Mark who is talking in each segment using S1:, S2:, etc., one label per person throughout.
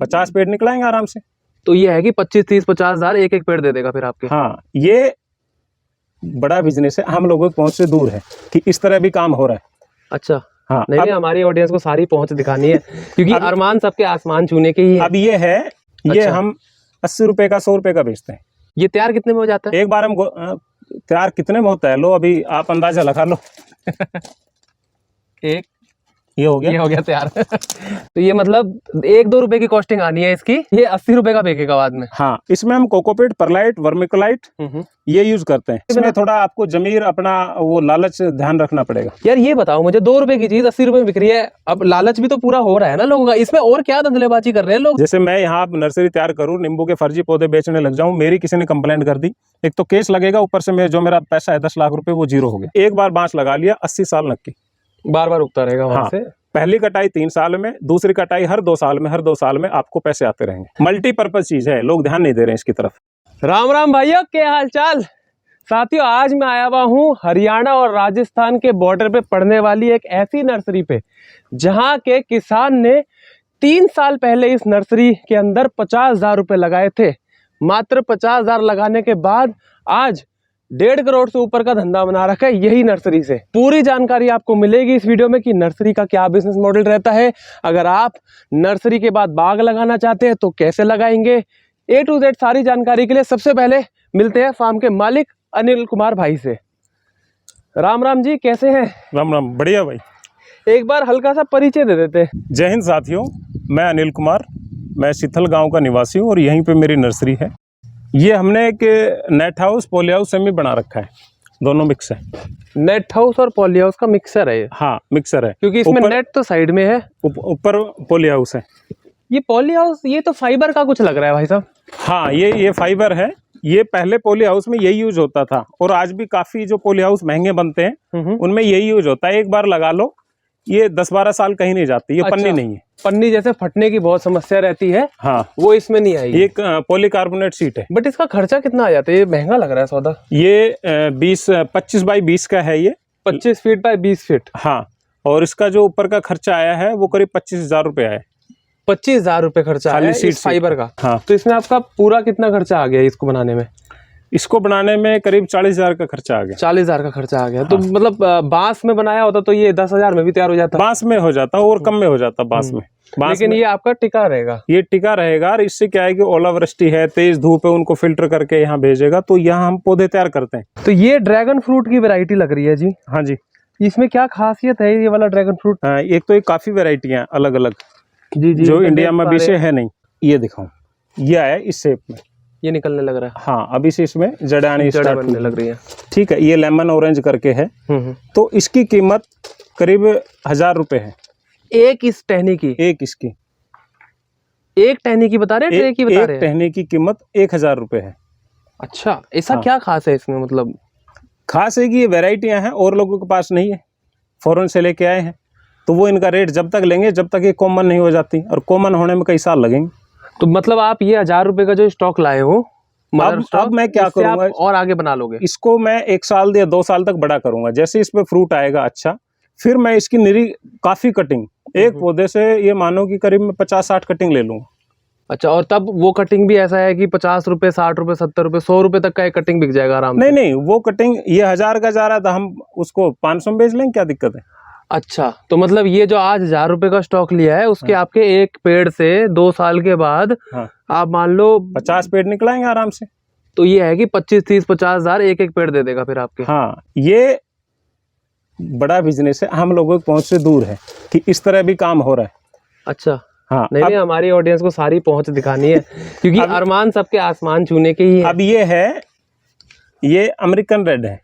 S1: 50 पेड़ निकलाएंगे आराम से।
S2: तो ये है कि 25, 30, 50 हजार एक एक पेड़ दे देगा फिर आपके।
S1: हाँ, ये बड़ा बिजनेस है, हम लोगों की पहुंच से दूर है कि इस तरह भी काम हो रहा है।
S2: अच्छा।
S1: हाँ,
S2: नहीं, हमारी ऑडियंस को सारी पहुंच दिखानी है क्योंकि अरमान सबके आसमान छूने के ही है।
S1: अब ये है, ये
S2: अच्छा।
S1: हम 80 रुपए का 100 रुपए का बेचते हैं।
S2: ये तैयार कितने में हो जाता है?
S1: एक बार हम तैयार कितने में होता है, लो अभी आप अंदाजा लगा लो।
S2: एक
S1: ये हो गया,
S2: ये हो गया तैयार। तो ये मतलब 1-2 रुपए की कॉस्टिंग आनी है इसकी, ये 80 रुपए का बिकेगा बाद में।
S1: हाँ, इसमें हम कोकोपीट, परलाइट, वर्मिकोलाइट ये यूज करते हैं। इसमें थोड़ा आपको जमीर अपना वो लालच ध्यान रखना पड़ेगा।
S2: यार ये बताओ मुझे, 2 रुपए की चीज 80 रुपए में बिक रही है, अब लालच भी तो पूरा हो रहा है ना लोगों का, इसमें और क्या धंधलेबाजी कर रहे हैं लोग?
S1: जैसे मैं यहाँ नर्सरी तैयार करूँ, नींबू के फर्जी पौधे बेचने लग जाऊँ, मेरी किसी ने कंप्लेंट कर दी, एक तो केस लगेगा, ऊपर से जो मेरा पैसा है 10 लाख रुपए वो जीरो हो गया। एक बार बांस लगा लिया 80 साल नक्की,
S2: बार बार उगता रहेगा वहां से।
S1: पहली कटाई 3 साल में, दूसरी कटाई हर 2 साल में, हर 2 साल में आपको पैसे आते रहेंगे। मल्टीपर्पज चीज है, लोग ध्यान नहीं दे रहे हैं इसकी तरफ।
S2: राम राम भाइयों, क्या हाल चाल साथियों। आज मैं आया हुआ हूँ हरियाणा और राजस्थान के बॉर्डर पे पड़ने वाली एक ऐसी नर्सरी पे जहाँ के किसान ने 3 साल पहले इस नर्सरी के अंदर 50,000 रुपए लगाए थे। मात्र 50,000 लगाने के बाद आज 1.5 करोड़ से ऊपर का धंधा बना रखा है यही नर्सरी से। पूरी जानकारी आपको मिलेगी इस वीडियो में कि नर्सरी का क्या बिजनेस मॉडल रहता है, अगर आप नर्सरी के बाद बाग लगाना चाहते हैं तो कैसे लगाएंगे, A to Z सारी जानकारी के लिए सबसे पहले मिलते हैं फार्म के मालिक अनिल कुमार भाई से। राम राम जी, कैसे हैं?
S1: राम राम, बढ़िया भाई।
S2: एक बार हल्का सा परिचय दे देते।
S1: जय हिंद साथियों, मैं अनिल कुमार, मैं शीतल गांव का निवासी हूँ और यहीं पे मेरी नर्सरी है। ये हमने एक net house, poly house semi बना रखा है, दोनों मिक्स है।
S2: नेट हाउस और पॉली हाउस का मिक्सर है ये?
S1: हाँ, मिक्सर है,
S2: क्योंकि इसमें नेट तो साइड में है,
S1: ऊपर पॉली हाउस है।
S2: ये पॉली हाउस, ये तो फाइबर का कुछ लग रहा है भाई साहब।
S1: हाँ, ये फाइबर है। ये पहले पॉली हाउस में यही यूज होता था और आज भी काफी जो पॉली हाउस महंगे बनते हैं उनमें यही यूज होता है। एक बार लगा लो, ये 10-12 साल कहीं नहीं जाती। ये पन्नी नहीं है, पन्नी
S2: जैसे फटने की बहुत समस्या रहती है,
S1: हाँ,
S2: वो इसमें नहीं आई।
S1: ये पॉलीकार्बोनेट शीट है।
S2: बट इसका खर्चा कितना आ जाता है? ये महंगा लग रहा है सौदा।
S1: ये 25 बाई 20 का है, ये
S2: 25 फीट बाय 20 फीट।
S1: हाँ, और इसका जो ऊपर का खर्चा आया है वो करीब 25,000 रुपए आया है।
S2: 25,000 रुपए खर्चा है इस फाइबर का।
S1: हाँ,
S2: तो इसमें आपका पूरा कितना खर्चा आ गया इसको बनाने में?
S1: इसको बनाने में करीब 40,000 का खर्चा आ गया।
S2: 40,000 का खर्चा आ गया। हाँ। तो
S1: हाँ।
S2: मतलब बांस में बनाया होता तो ये 10,000 में भी तैयार हो जाता।
S1: बांस में हो जाता और कम में हो जाता बांस में।
S2: लेकिन ये आपका टिका रहेगा।
S1: ये टिका रहेगा और इससे क्या है कि ओलावृष्टि है, तेज धूप है, उनको फिल्टर करके यहाँ भेजेगा, तो यहाँ हम पौधे तैयार करते हैं।
S2: तो ये ड्रैगन फ्रूट की वैरायटी लग रही है जी?
S1: हाँ जी।
S2: इसमें क्या खासियत है ये वाला ड्रैगन फ्रूट?
S1: एक तो ये काफी वेराइटियां अलग अलग
S2: जी,
S1: जो इंडिया में विषय है नहीं। ये दिखाऊं, ये आया इस शेप में,
S2: ये निकलने लग रहा है।
S1: हाँ, अभी से इसमें जड़ें आने स्टार्ट
S2: बनने लग रही है।
S1: ठीक है, ये लेमन ऑरेंज करके है। तो इसकी कीमत करीब 1,000 रुपए है।
S2: एक इस टहनी की? एक
S1: इसकी,
S2: एक टहनी की बता रहे हैं?
S1: एक टहनी की कीमत 1,000 रुपए है।
S2: अच्छा, ऐसा क्या खास है इसमें? मतलब
S1: खास है कि ये वेराइटियां हैं और लोगों के पास नहीं है, फॉरेन से लेके आए हैं, तो वो इनका रेट जब तक लेंगे जब तक ये कॉमन नहीं हो जाती, और कॉमन होने में कई साल लगेंगे।
S2: तो मतलब आप ये 1,000 रुपए का जो स्टॉक लाए हो,
S1: अब मैं क्या करूंगा,
S2: और आगे बना लोगे
S1: इसको? मैं 1 साल या 2 साल तक बड़ा करूंगा। जैसे इसमें फ्रूट आएगा अच्छा, फिर मैं इसकी निरी काफी कटिंग, एक पौधे से ये मानो कि करीब मैं 50-60 कटिंग ले लूंगा।
S2: अच्छा, और तब वो कटिंग भी ऐसा है कि 50 रुपए, 60 रुपए, 70 रुपए, 100 रुपए तक का एक कटिंग बिक जाएगा आराम से?
S1: नहीं, वो कटिंग ये 1,000 का जा रहा था, हम उसको 500 में बेच लेंगे, क्या दिक्कत है?
S2: अच्छा, तो मतलब ये जो आज 1,000 रुपए का स्टॉक लिया है उसके आपके एक पेड़ से 2 साल के बाद आप मान लो
S1: 50 पेड़ निकलाएंगे आराम से।
S2: तो ये है कि 25, 30, 50,000 एक एक पेड़ दे देगा फिर आपके।
S1: हाँ, ये बड़ा बिजनेस है, हम लोगों की पहुंच से दूर है कि इस तरह भी काम हो रहा है।
S2: अच्छा।
S1: हाँ,
S2: नहीं, हमारी ऑडियंस को सारी पहुंच दिखानी है क्योंकि अरमान सबके आसमान छूने के ही है।
S1: अब ये है, ये अमेरिकन रेड है।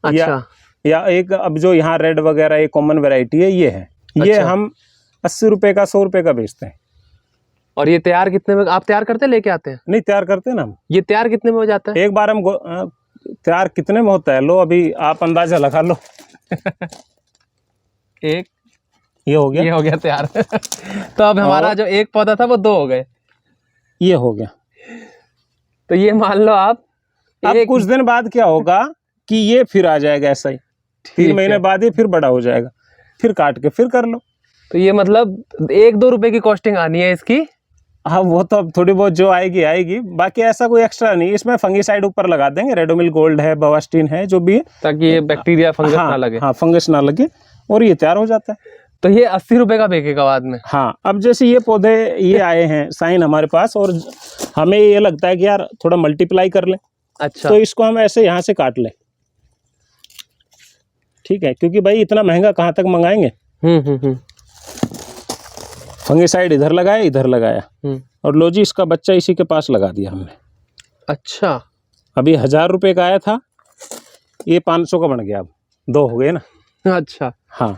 S2: अच्छा।
S1: या एक अब जो यहाँ रेड वगैरह ये कॉमन वैरायटी है, ये है। ये हम 80 रुपए का 100 रुपए का बेचते हैं।
S2: और ये तैयार कितने में आप तैयार करते लेके आते हैं?
S1: नहीं, तैयार करते हैं ना हम।
S2: ये तैयार कितने में हो जाता है?
S1: एक बार हम तैयार कितने में होता है, लो अभी आप अंदाजा लगा लो।
S2: एक
S1: ये हो गया
S2: तैयार। तो अब हमारा जो एक पौधा था वो 2 हो गए।
S1: ये हो गया।
S2: तो ये मान लो आप
S1: अब कुछ दिन बाद क्या होगा कि ये फिर आ जाएगा ऐसा ही, 3 महीने बाद ये फिर बड़ा हो जाएगा, फिर काट के फिर कर लो।
S2: तो ये मतलब 1-2 रुपए की कॉस्टिंग आनी है इसकी,
S1: हाँ वो तो अब थोड़ी बहुत जो आएगी आएगी, बाकी ऐसा कोई एक्स्ट्रा नहीं। इसमें फंगीसाइड ऊपर लगा देंगे, रेडोमिल गोल्ड है, बवास्टिन है, जो भी है,
S2: ताकि ये बैक्टीरिया फंगस
S1: हाँ,
S2: ना लगे।
S1: हाँ फंगस ना लगे, और ये तैयार हो जाता है।
S2: तो ये 80 रुपए का बिकेगा बाद में।
S1: हाँ अब जैसे ये पौधे ये आए हैं साइन हमारे पास, और हमें ये लगता है कि यार थोड़ा मल्टीप्लाई कर लें,
S2: अच्छा,
S1: तो इसको हम ऐसे यहाँ से काट लें, ठीक है, क्योंकि भाई इतना महंगा कहाँ तक मंगाएंगे। फंगीसाइड इधर लगाया, इधर लगाया, और लो जी इसका बच्चा इसी के पास लगा दिया हमने।
S2: अच्छा,
S1: अभी 1000 रुपये का आया था, ये 500 का बन गया, अब 2 हो गए ना।
S2: अच्छा,
S1: हाँ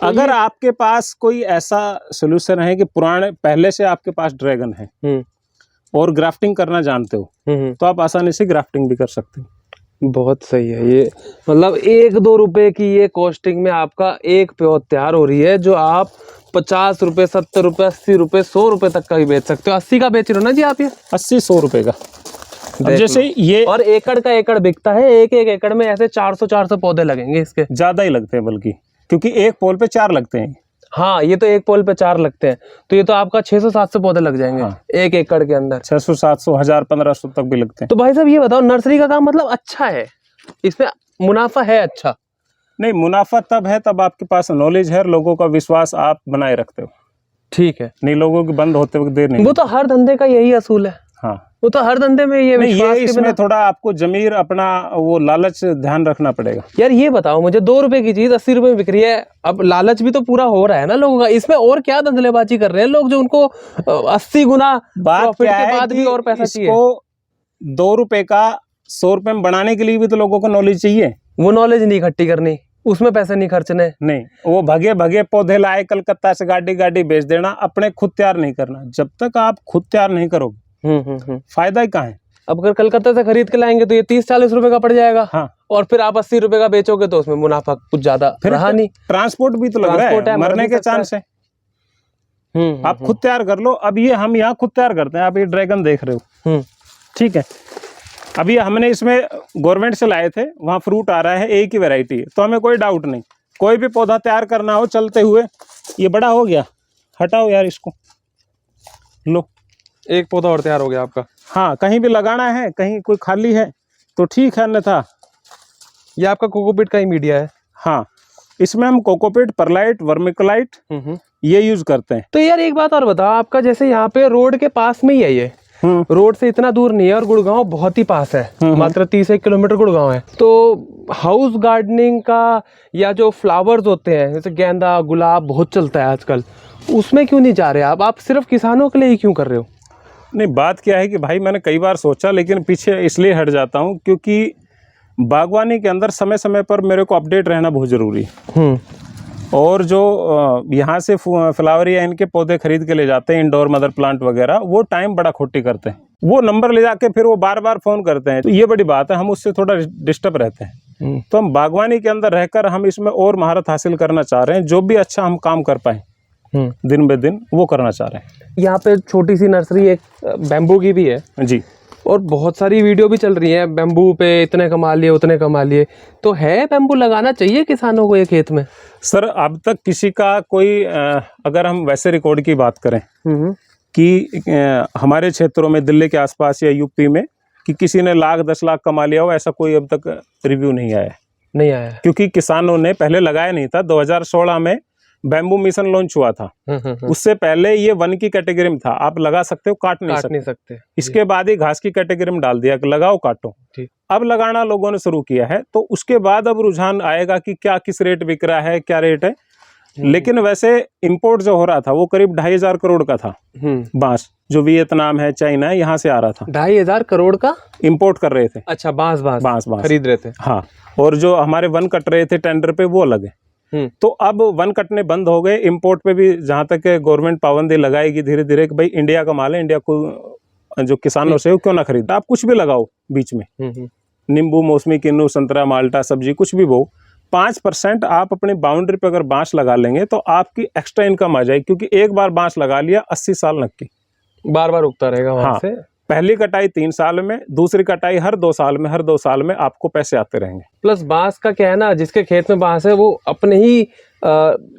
S1: अगर आपके पास कोई ऐसा सोल्यूशन है कि पुराने पहले से आपके पास ड्रैगन है और ग्राफ्टिंग करना जानते हो, तो आप आसानी से ग्राफ्टिंग भी कर सकते हो।
S2: बहुत सही है ये। मतलब 1-2 रुपए की ये कॉस्टिंग में आपका एक प्योर तैयार हो रही है, जो आप 50 रुपए, 70 रुपए, 80 रुपए, 100 रुपए तक का भी बेच सकते हो। 80 का बेच रहे हो ना जी आप ये?
S1: 80-100 रुपए का। अब जैसे ये,
S2: और एकड़ का एकड़ बिकता है, एक एकड़ में ऐसे 400 पौधे लगेंगे इसके,
S1: ज्यादा ही लगते हैं बल्कि, क्योंकि एक पोल पे 4 लगते हैं।
S2: हाँ ये तो एक पोल पे 4 लगते हैं, तो ये तो आपका 600-700 पौधे लग जाएंगे। हाँ। एक एकड़ के अंदर
S1: 600-700, 1000-1500 तक भी लगते हैं।
S2: तो भाई साहब ये बताओ, नर्सरी का काम मतलब अच्छा है, इसमें मुनाफा है? अच्छा
S1: नहीं, मुनाफा तब है तब आपके पास नॉलेज है, लोगों का विश्वास आप बनाए रखते हो।
S2: ठीक है,
S1: नहीं लोगों की बंद होते वक्त देर नहीं।
S2: वो तो हर धंधे का यही असूल है।
S1: हाँ
S2: वो तो हर धंधे में ये विश्वास
S1: ये इसमें थोड़ा आपको जमीर अपना वो लालच ध्यान रखना पड़ेगा।
S2: यार ये बताओ मुझे, 2 रुपए की चीज 80 रुपए में बिक रही है, अब लालच भी तो पूरा हो रहा है ना लोगों का। इसमें और क्या धंधलेबाजी कर रहे हैं लोग, जो उनको 80 गुना प्रॉफिट के बाद भी और पैसा चाहिए।
S1: 2 रुपए का 100 रुपए में बनाने के लिए भी तो लोगों को नॉलेज चाहिए।
S2: वो नॉलेज नहीं इकट्ठी करनी, उसमें पैसे नहीं खर्चने, नहीं
S1: वो भगे भगे पौधे लाए कलकत्ता से गाड़ी बेच देना, अपने खुद तैयार नहीं करना। जब तक आप खुद तैयार नहीं करोगे फायदा ही कहाँ है।
S2: अब अगर कलकत्ता से खरीद के लाएंगे तो ये 30-40 रुपए का पड़ जाएगा। हाँ। और फिर आप 80 रुपए का बेचोगे तो उसमें मुनाफा कुछ ज्यादा रहा नहीं।
S1: ट्रांसपोर्ट भी तो लग रहा है, मरने के चांस है। आप खुद तैयार कर लो। अब ये हम यहाँ खुद तैयार करते हैं, आप ये ड्रैगन देख रहे हो, ठीक है। अभी हमने इसमें गवर्नमेंट से लाए थे, वहाँ फ्रूट आ रहा है, एक ही वैरायटी है, तो हमें कोई डाउट नहीं। कोई भी पौधा तैयार करना हो चलते हुए, ये बड़ा हो गया, हटाओ यार इसको, लो
S2: एक पौधा और तैयार हो गया आपका।
S1: हाँ कहीं भी लगाना है, कहीं कोई खाली है तो ठीक है, अन्यथा
S2: ये आपका कोकोपीट का ही मीडिया है।
S1: हाँ इसमें हम कोकोपीट, परलाइट, वर्मिकुलाइट ये यूज करते हैं।
S2: तो यार एक बात और बताओ, आपका जैसे यहाँ पे रोड के पास में ही है, ये रोड से इतना दूर नहीं है और गुड़गांव बहुत ही पास है, मात्र 30 किलोमीटर गुड़गांव है। तो हाउस गार्डनिंग का या जो फ्लावर्स होते हैं जैसे गेंदा, गुलाब बहुत चलता है आजकल, उसमें क्यों नहीं जा रहे आप सिर्फ किसानों के लिए ही क्यों कर रहे हो?
S1: नहीं बात क्या है कि भाई मैंने कई बार सोचा, लेकिन पीछे इसलिए हट जाता हूँ क्योंकि बागवानी के अंदर समय समय पर मेरे को अपडेट रहना बहुत ज़रूरी है। और जो यहाँ से फ्लावर या इनके पौधे खरीद के ले जाते हैं, इंडोर मदर प्लांट वगैरह, वो टाइम बड़ा खोटी करते हैं। वो नंबर ले जाके फिर वो बार बार फ़ोन करते हैं, तो ये बड़ी बात है, हम उससे थोड़ा डिस्टर्ब रहते हैं। तो हम बागवानी के अंदर रहकर हम इसमें और महारत हासिल करना चाह रहे हैं, जो भी अच्छा हम काम कर पाएँ दिन ब दिन वो करना चाह रहे हैं।
S2: यहाँ पे छोटी सी नर्सरी एक बैम्बू की भी है
S1: जी,
S2: और बहुत सारी वीडियो भी चल रही है, बैम्बू पे इतने कमा लिए उतने कमा लिए। तो है बैम्बू लगाना चाहिए किसानों को ये खेत में? सर
S1: अब तक किसी का कोई अगर हम वैसे रिकॉर्ड की बात करें कि हमारे क्षेत्रों में, दिल्ली के आसपास या यूपी में, कि किसी ने लाख 10 लाख कमा लिया हो, ऐसा कोई अब तक रिव्यू नहीं आया। क्योंकि किसानों ने पहले लगाया नहीं था। 2016 में बैम्बू मिशन लॉन्च हुआ था, उससे पहले ये वन की कैटेगरी में था, आप लगा सकते हो, काट नहीं सकते। इसके बाद ही घास की कैटेगरी में डाल दिया कि लगाओ काटो। अब लगाना लोगों ने शुरू किया है, तो उसके बाद अब रुझान आएगा कि क्या किस रेट बिक रहा है, क्या रेट है। लेकिन वैसे इंपोर्ट जो हो रहा था वो करीब 2500 करोड़ का था बांस, जो वियतनाम है, चाइना है, यहाँ से आ रहा था।
S2: 2500 करोड़ का इंपोर्ट कर रहे थे? अच्छा, बांस खरीद रहे थे।
S1: हाँ, और जो हमारे वन कट रहे थे टेंडर पे वो अलग है। तो अब वन कटने बंद हो गए। इंपोर्ट पे भी जहां तक गवर्नमेंट पाबंदी लगाएगी धीरे धीरे कि भाई इंडिया का माल है, इंडिया को जो किसानों से क्यों ना खरीदा। आप कुछ भी लगाओ बीच में, नींबू, मौसमी, किन्नू, संतरा, माल्टा, सब्जी कुछ भी बो, 5% आप अपनी बाउंड्री पे अगर बांस लगा लेंगे तो आपकी एक्स्ट्रा इनकम आ जाएगी। क्योंकि एक बार बांस लगा लिया 80 साल नक्की, बार बार उगता रहेगा वहां से। पहली कटाई 3 साल में, दूसरी कटाई हर 2 साल में, हर 2 साल में आपको पैसे आते रहेंगे। प्लस बांस का क्या है ना, जिसके खेत में बांस है वो अपने ही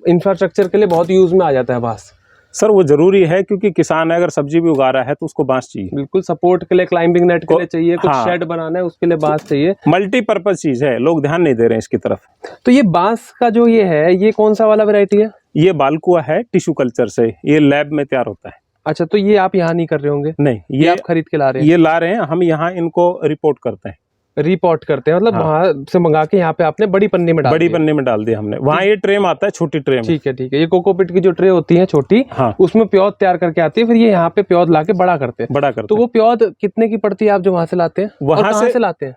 S1: इंफ्रास्ट्रक्चर के लिए बहुत यूज में आ जाता है बांस। सर वो जरूरी है, क्योंकि किसान अगर सब्जी भी उगा रहा है तो उसको बांस चाहिए।
S2: बिल्कुल, सपोर्ट के लिए क्लाइंबिंग नेट के लिए चाहिए, कुछ
S1: हाँ।
S2: शेड बनाना है उसके लिए बांस चाहिए।
S1: मल्टीपर्पज चीज है, लोग ध्यान नहीं दे रहे हैं इसकी तरफ।
S2: तो ये बांस का जो ये है, ये कौन सा वाला वैरायटी है?
S1: ये बालकुआ है, टिश्यू कल्चर से, ये लैब में तैयार होता है।
S2: अच्छा, तो ये आप यहाँ नहीं कर रहे होंगे?
S1: नहीं,
S2: ये आप खरीद के ला रहे हैं?
S1: ये ला रहे हैं हम, यहाँ इनको रिपोर्ट करते हैं।
S2: रिपोर्ट करते हैं, मतलब
S1: हाँ।
S2: वहां से मंगा के यहाँ पे आपने बड़ी पन्नी में डाल
S1: बड़ी
S2: दिया।
S1: पन्नी में डाल दिया हमने। वहाँ ये ट्रे में आता है, छोटी ट्रे में।
S2: ठीक है, ठीक है। ये कोकोपीट की जो ट्रे होती है छोटी,
S1: हाँ।
S2: उसमें प्योद तैयार करके आती है, फिर ये यहाँ पे प्योद लाके बड़ा करते हैं।
S1: बड़ा करते
S2: तो वो प्योद कितने की पड़ती है आप जो वहां से लाते हैं? और
S1: वहां
S2: कहाँ से लाते हैं?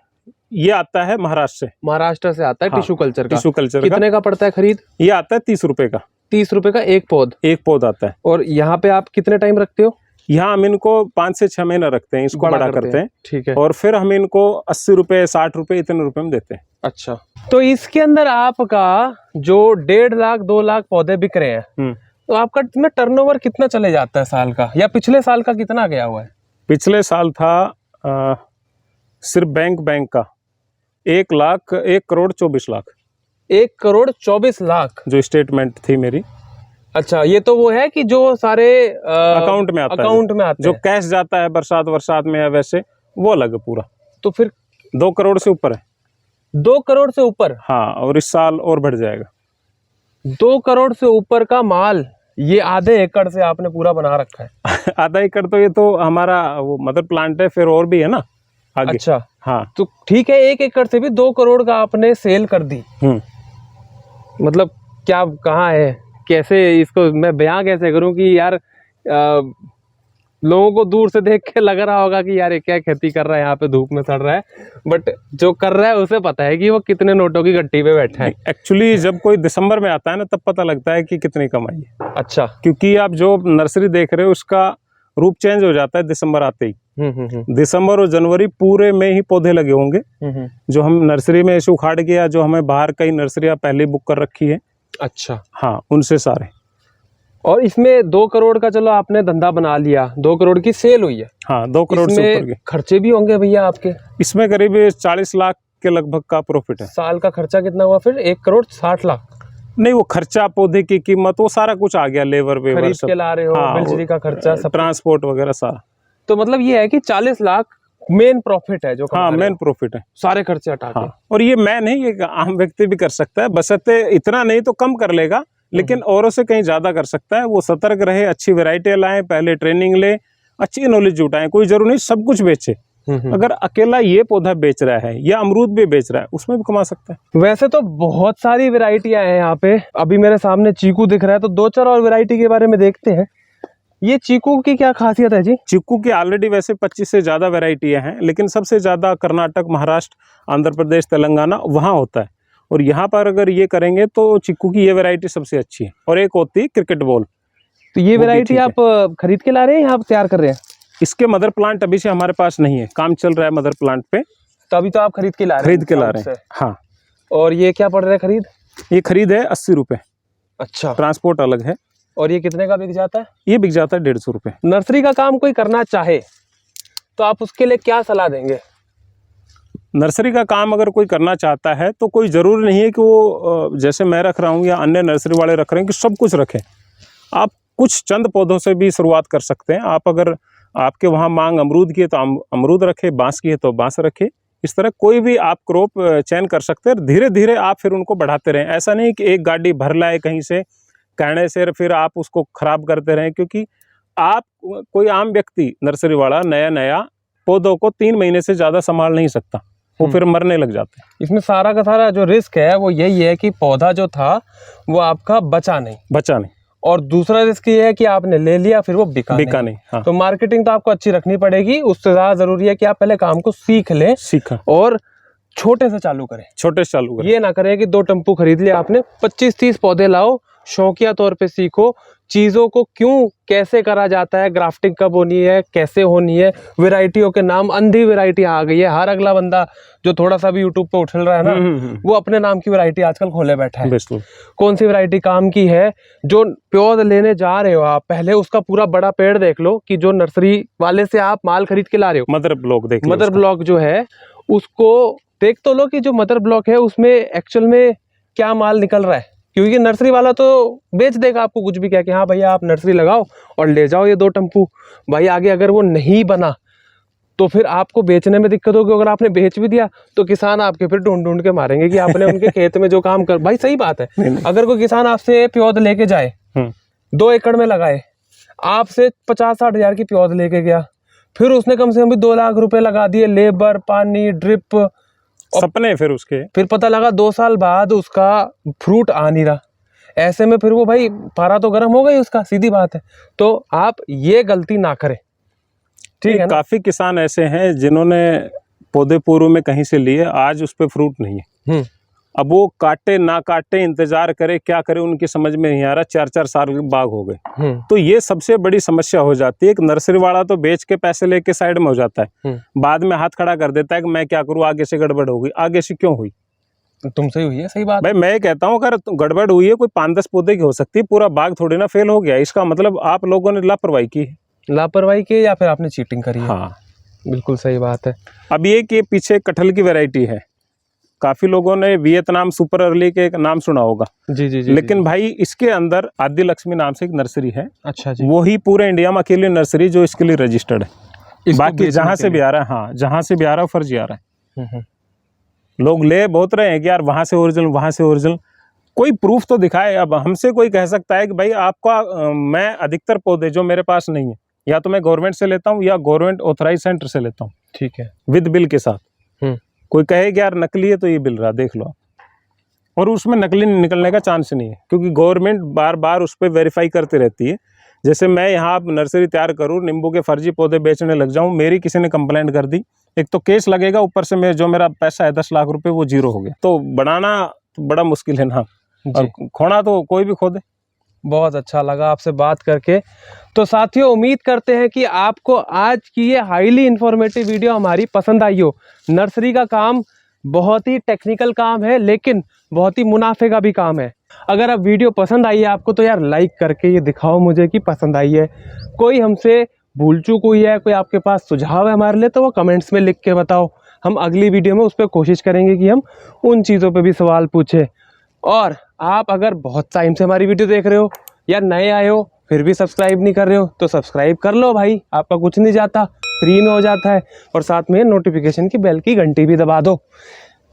S1: ये आता है महाराष्ट्र से।
S2: महाराष्ट्र से आता है।
S1: हाँ,
S2: टिश्यू कल्चर का।
S1: टिश्यू कल्चर
S2: कितने का पड़ता है खरीद?
S1: ये आता है 30 रुपए का।
S2: 30 रुपए का एक पौध?
S1: एक पौध आता है।
S2: और यहाँ पे आप कितने टाइम रखते हो?
S1: यहाँ हम इनको 5 से 6 महीना रखते हैं, इसको बड़ा करते हैं।
S2: ठीक है।
S1: और फिर हम इनको 80 रुपए 60 रुपए इतने रुपए में देते हैं।
S2: अच्छा, तो इसके अंदर आपका जो 1.5 लाख 2 लाख पौधे बिक रहे हैं, तो आपका इसमें टर्नओवर कितना चले जाता है साल का, या पिछले साल का कितना गया हुआ है?
S1: पिछले साल था सिर्फ बैंक का 1 करोड़ 24 लाख।
S2: 1 करोड़ 24 लाख
S1: जो स्टेटमेंट थी मेरी।
S2: अच्छा, ये तो वो है कि जो सारे
S1: अकाउंट में आता है,
S2: अकाउंट में आते
S1: जो
S2: हैं।
S1: कैश जाता है बरसात में, या वैसे वो अलग है पूरा।
S2: तो फिर
S1: 2 करोड़ से ऊपर है।
S2: 2 करोड़ से ऊपर?
S1: हाँ, और इस साल और बढ़ जाएगा।
S2: 2 करोड़ से ऊपर का माल, ये आधे एकड़ से आपने पूरा बना रखा है।
S1: आधा एकड़ तो ये तो हमारा वो मदर प्लांट है, फिर और भी है ना आगे।
S2: अच्छा,
S1: हाँ।
S2: तो ठीक है, 1 एकड़ से भी 2 करोड़ का आपने सेल कर दी। मतलब क्या, कहाँ है, कैसे इसको मैं बयां कैसे करूं कि यार लोगों को दूर से देख के लग रहा होगा कि यार ये क्या खेती कर रहा है, यहाँ पे धूप में सड़ रहा है, बट जो कर रहा है उसे पता है कि वो कितने नोटों की गट्टी पे बैठा है।
S1: एक्चुअली जब कोई दिसंबर में आता है ना, तब पता लगता है कि कितनी कमाई है।
S2: अच्छा,
S1: क्योंकि आप जो नर्सरी देख रहे हो उसका रूप चेंज हो जाता है दिसंबर आते ही। दिसंबर और जनवरी पूरे में ही पौधे लगे होंगे, जो हम नर्सरी में ऐसे उखाड़ के, या जो हमें बाहर कई नर्सरियाँ पहले बुक कर रखी है।
S2: अच्छा,
S1: हाँ, उनसे सारे।
S2: और इसमें 2 करोड़ का चलो आपने धंधा बना लिया, 2 करोड़ की सेल हुई है।
S1: हाँ, 2 करोड़ से ऊपर के
S2: खर्चे भी होंगे भैया आपके?
S1: इसमें करीब 40 लाख के लगभग का प्रॉफिट है।
S2: साल का खर्चा कितना हुआ फिर? 1 करोड़ 60 लाख?
S1: नहीं, वो खर्चा, पौधे की कीमत, वो सारा कुछ आ गया, लेबर वेबर
S2: खरीद के ला रहे हो।
S1: हाँ,
S2: बिजली का खर्चा, सब
S1: ट्रांसपोर्ट वगैरह सारा।
S2: तो मतलब ये है कि 40 लाख मेन प्रॉफिट है जो कमा
S1: हाँ,
S2: रहे
S1: मेन
S2: हो,
S1: प्रॉफिट है,
S2: सारे खर्चे हटा के।
S1: हाँ। और ये मैं नहीं, ये आम व्यक्ति भी कर सकता है, बशर्ते इतना नहीं तो कम कर लेगा, लेकिन औरों से कहीं ज्यादा कर सकता है। वो सतर्क रहे, अच्छी वैरायटी लाए, पहले ट्रेनिंग ले, अच्छी नॉलेज जुटाएं। कोई जरूरी नहीं सब कुछ बेचे। अगर अकेला ये पौधा बेच रहा है या अमरूद भी बेच रहा है, उसमें भी कमा सकता है।
S2: वैसे तो बहुत सारी वैरायटियां हैं यहाँ पे। अभी मेरे सामने चीकू दिख रहा है, तो 2-4 और वैरायटी के बारे में देखते हैं। ये चीकू की क्या खासियत है जी?
S1: चीकू की ऑलरेडी वैसे 25 से ज्यादा वैरायटियां हैं, लेकिन सबसे ज्यादा कर्नाटक, महाराष्ट्र, आंध्र प्रदेश, तेलंगाना वहाँ होता है। और यहाँ पर अगर ये करेंगे तो चीकू की ये वैरायटी सबसे अच्छी है। और एक होती है क्रिकेट बॉल।
S2: तो ये वैरायटी आप खरीद के ला रहे हैं या आप तैयार कर रहे हैं?
S1: इसके मदर प्लांट अभी से हमारे पास नहीं है, काम चल रहा है मदर प्लांट पे।
S2: तो अभी तो आप खरीद के ला रहे हैं?
S1: हाँ।
S2: और ये क्या पड़ रहा है खरीद?
S1: ये खरीद है 80 रुपए।
S2: अच्छा,
S1: ट्रांसपोर्ट अलग है।
S2: और ये कितने का बिक जाता है?
S1: ये बिक जाता है 150 रुपए।
S2: नर्सरी का काम कोई करना चाहे तो आप उसके लिए क्या सलाह देंगे?
S1: नर्सरी का काम अगर कोई करना चाहता है तो कोई ज़रूरी नहीं है कि वो जैसे मैं रख रहा हूँ या अन्य नर्सरी वाले रख रहे हैं कि सब कुछ रखें। आप कुछ चंद पौधों से भी शुरुआत कर सकते हैं। आप अगर आपके वहाँ मांग अमरूद की है तो अमरूद रखें, बांस की है तो बांस रखें। इस तरह कोई भी आप क्रॉप चयन कर सकते हैं। धीरे धीरे आप फिर उनको बढ़ाते रहें। ऐसा नहीं कि एक गाड़ी भर लाए कहीं से कहने से फिर आप उसको खराब करते रहें, क्योंकि आप कोई आम व्यक्ति नर्सरी वाला नया पौधों को 3 महीने से ज़्यादा संभाल नहीं सकता, वो फिर मरने लग जाते हैं।
S2: इसमें सारा का सारा जो रिस्क है वो यही है कि पौधा जो था वो आपका बचा नहीं। और दूसरा रिस्क ये है कि आपने ले लिया फिर वो बिका नहीं।
S1: हाँ।
S2: तो मार्केटिंग तो आपको अच्छी रखनी पड़ेगी। उससे ज़्यादा जरूरी है कि आप पहले काम को सीख लें और छोटे से चालू करें। ये ना करें कि 2 टेम्पू खरीद लिया आपने, 25-30 पौधे लाओ, शौकिया तौर पे सीखो चीज़ों को, क्यों कैसे करा जाता है, ग्राफ्टिंग कब होनी है, कैसे होनी है, वैरायटियों के नाम, अंधी वैरायटी आ गई है। हर अगला बंदा जो थोड़ा सा भी यूट्यूब पे उछल रहा है ना, वो अपने नाम की वैरायटी आजकल खोले बैठा है। कौन सी वैरायटी काम की है? जो पौध लेने जा रहे हो आप, पहले उसका पूरा बड़ा पेड़ देख लो कि जो नर्सरी वाले से आप माल खरीद के ला रहे हो। मदर ब्लॉक जो है उसको देख तो लो कि जो मदर ब्लॉक है उसमें एक्चुअल में क्या माल निकल रहा है, क्योंकि नर्सरी वाला तो बेच देगा आपको कुछ भी, क्या कि हाँ भैया आप नर्सरी लगाओ और ले जाओ ये 2 टम्पू। भाई आगे अगर वो नहीं बना तो फिर आपको बेचने में दिक्कत होगी। अगर आपने बेच भी दिया तो किसान आपके फिर ढूंढ ढूंढ के मारेंगे कि आपने उनके खेत में जो काम कर। भाई सही बात है, अगर कोई किसान आपसे प्योद लेके जाए 2 एकड़ में लगाए, आपसे 50-60 हज़ार की प्योद लेके गया, फिर उसने कम से कम भी 2 लाख रुपए लगा दिए, लेबर, पानी, ड्रिप,
S1: सपने फिर उसके,
S2: फिर पता लगा 2 साल बाद उसका फ्रूट आ नहीं रहा। ऐसे में फिर वो भाई पारा तो गर्म हो गई उसका, सीधी बात है। तो आप ये गलती ना करें, ठीक है ना?
S1: काफी किसान ऐसे हैं जिन्होंने पौधे पूर्व में कहीं से लिए, आज उस पे फ्रूट नहीं है। अब वो काटे ना काटे, इंतजार करे, क्या करे, उनकी समझ में नहीं आ रहा। 4-4 साल के बाग हो गए। तो ये सबसे बड़ी समस्या हो जाती है। एक नर्सरी वाला तो बेच के पैसे लेके साइड में हो जाता है, बाद में हाथ खड़ा कर देता है कि मैं क्या करूं, आगे से गड़बड़ हो गई। आगे से क्यों हुई?
S2: तुमसे हुई है, सही बात
S1: भाई मैं कहता हूँ अगर गड़बड़ हुई है, कोई 5-10 पौधे की हो सकती है, पूरा बाग थोड़ी ना फेल हो गया। इसका मतलब आप लोगों ने लापरवाही की है।
S2: लापरवाही की या फिर आपने चीटिंग करी है।
S1: हाँ
S2: बिल्कुल सही बात है।
S1: अब ये कि पीछे कटहल की वैरायटी है, काफी लोगों ने वियतनाम सुपर अर्ली के नाम सुना होगा।
S2: जी जी जी।
S1: लेकिन भाई इसके अंदर आदि लक्ष्मी नाम से एक नर्सरी है।
S2: अच्छा जी।
S1: वो ही पूरे इंडिया में अकेली नर्सरी जो इसके लिए रजिस्टर्ड है। बाकी जहां से भी आ रहा है, हाँ जहां से भी आ रहा है फर्जी आ रहा है। लोग ले बहुत रहे हैं कि यार वहां से ओरिजिनल, वहां से ओरिजिनल, कोई प्रूफ तो दिखाए। अब हमसे कोई कह सकता है कि भाई आपका मैं अधिकतर पौधे जो मेरे पास नहीं है, या तो मैं गवर्नमेंट से लेता हूँ या गवर्नमेंट ऑथराइज सेंटर से लेता हूँ,
S2: ठीक है,
S1: विद बिल के साथ। कोई कहे कि यार नकली है तो ये बिल रहा, देख लो आप, और उसमें नकली निकलने का चांस नहीं है, क्योंकि गवर्नमेंट बार बार उस पर वेरीफाई करती रहती है। जैसे मैं यहाँ नर्सरी तैयार करूँ, नींबू के फर्जी पौधे बेचने लग जाऊँ, मेरी किसी ने कंप्लेंट कर दी, एक तो केस लगेगा, ऊपर से जो मेरा पैसा है 10 लाख रुपए वो जीरो हो गया। तो बनाना तो बड़ा मुश्किल है ना, और खोना तो कोई भी खो दे।
S2: बहुत अच्छा लगा आपसे बात करके। तो साथियों उम्मीद करते हैं कि आपको आज की ये हाईली इंफॉर्मेटिव वीडियो हमारी पसंद आई हो। नर्सरी का काम बहुत ही टेक्निकल काम है, लेकिन बहुत ही मुनाफे का भी काम है। अगर अब वीडियो पसंद आई है आपको तो यार लाइक करके ये दिखाओ मुझे कि पसंद आई है। कोई हमसे भूल चूक हुई है, कोई आपके पास सुझाव है हमारे लिए, तो वो कमेंट्स में लिख के बताओ। हम अगली वीडियो में उस पर कोशिश करेंगे कि हम उन चीज़ों पे भी सवाल पूछें। और आप अगर बहुत टाइम से हमारी वीडियो देख रहे हो या नए आए हो फिर भी सब्सक्राइब नहीं कर रहे हो तो सब्सक्राइब कर लो भाई, आपका कुछ नहीं जाता, फ्री में हो जाता है। और साथ में नोटिफिकेशन की बेल की घंटी भी दबा दो।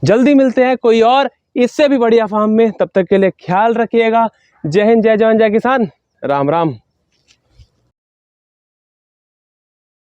S2: जल्दी मिलते हैं कोई और इससे भी बढ़िया फार्म में, तब तक के लिए ख्याल रखिएगा। जय हिंद, जय जवान, जय किसान, राम राम।